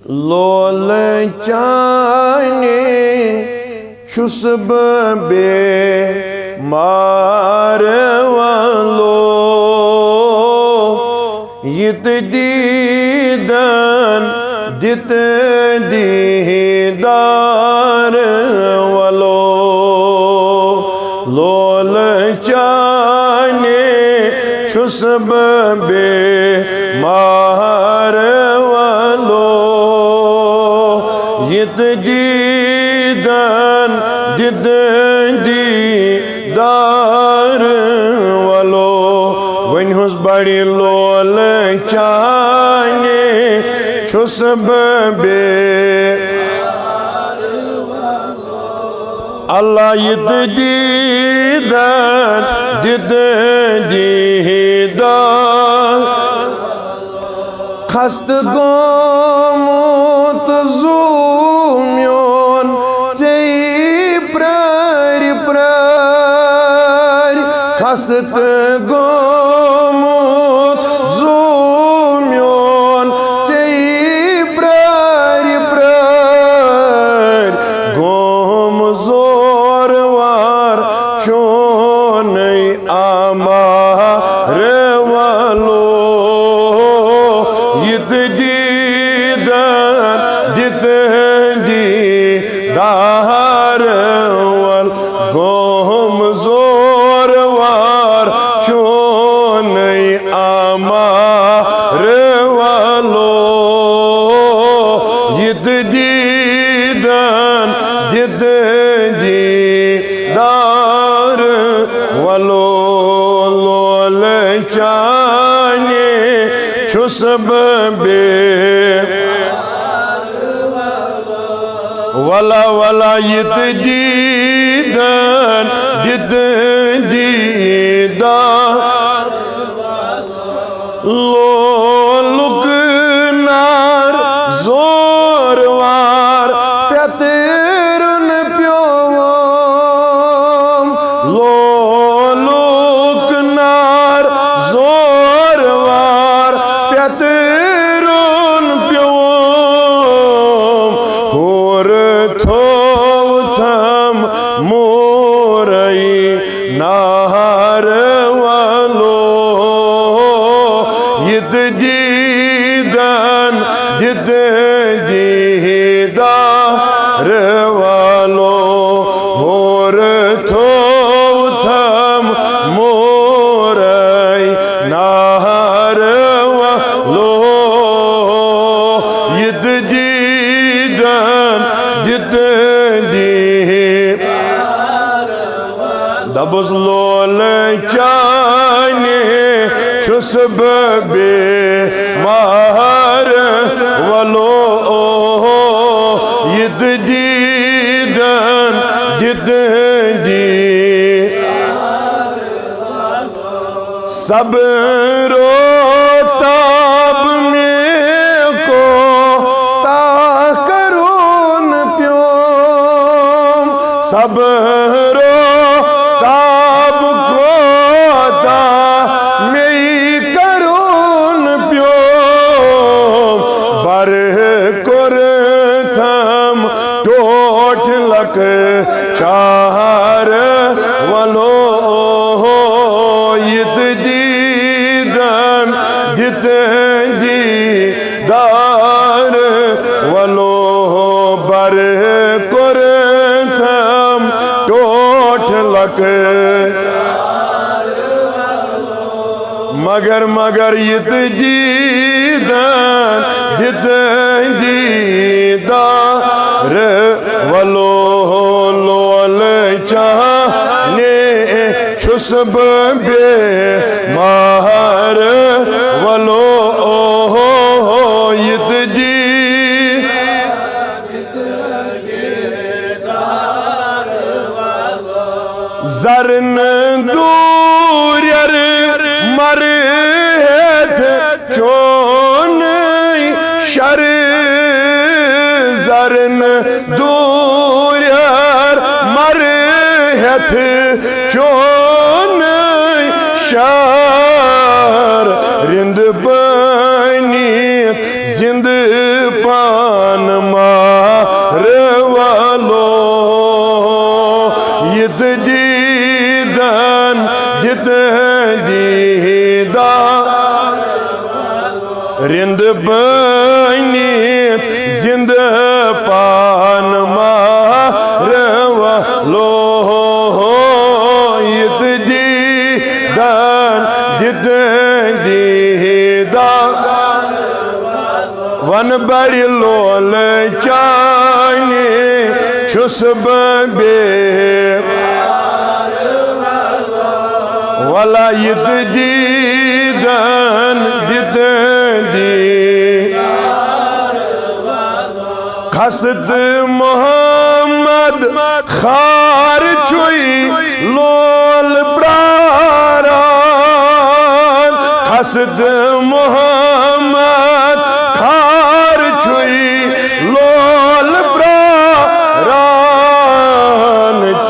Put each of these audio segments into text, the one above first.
लोल चाने छुस बे मार वालो यत दीदन दित दीदार वालो लोल चाने छुस बे मार वालो यत दीदन दित दीदार वालो वन हुस बड़ी लोल चाने छुस बे अल्लाह यत दीदन दित दीदार खस्त गोमुत ज़ूम्योन खस्त गोमुत ज़ूम्योन गोम जोर वार चोन आमार वालो यत दीदन दित दीदार वाल गोम जोर वार चोन आमार वालो यत दीदन दित दीदार वालो लोल चाने छुस बे वला वला यत दीदन दित दीदार लोलुक नार जोर वार प्यतरुन प्योम लोलुक नार जोर वार प्यतरुन प्योम होर थोथम मोरई नार वालो यत दीदन दित दीदार वालो होर थोथम मोरई नार वालो यत दीदन दित दीदार दबुस लोल चाने छुस बे मार वालो यत दीदन दित दीदार सब रोताब में को ता करून प्योम सब रोताब को ता में करून प्योम बर कर थम टोट लक चार वालो यत दीदन दित दीदार वालो बर कर थम टोट लक मगर मगर यत दीदन दित दीदार वालो लोल चाने छुस बे मार वालो यत दीदार वालो जरन दूर मर चोन शर जरन दूर मर चोन शर रिंद बनी जिंद पा चानी जिंद पान मारवलो यत दीदान दिद दीदान वन बड़ी लोल चानी छुस बे वला यत दीदान दिद दी खसद मोहम्मद खार चुई लोल प्रारान खसद मोहम्मद खार चुई लोल प्रारान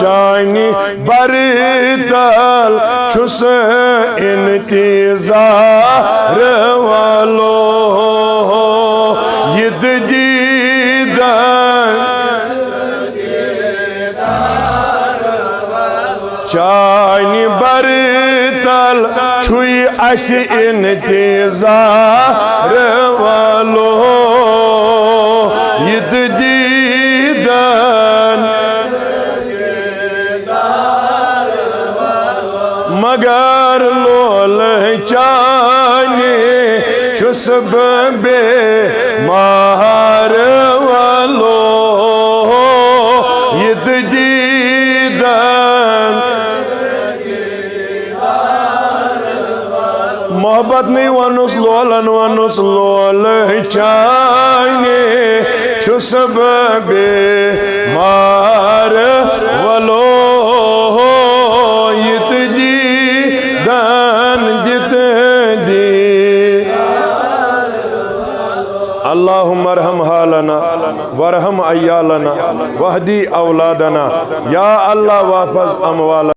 चानी बरतल छुस इंतजार वालो यद दीदान चानी बरतल छुई अस इंतजार वालो यद दीदान मगर लोल चानी छुस बे मार वालो यद दीदान मोहब्बत नहीं वनुस लोलन वनुस लोल चानी छुस बे मार वालो यत दीदान जित दी अल्लाहुम्मा अरहम हालना वरहम अय्यालना वहदी औलादना या अल्लाह वाफज अमवाला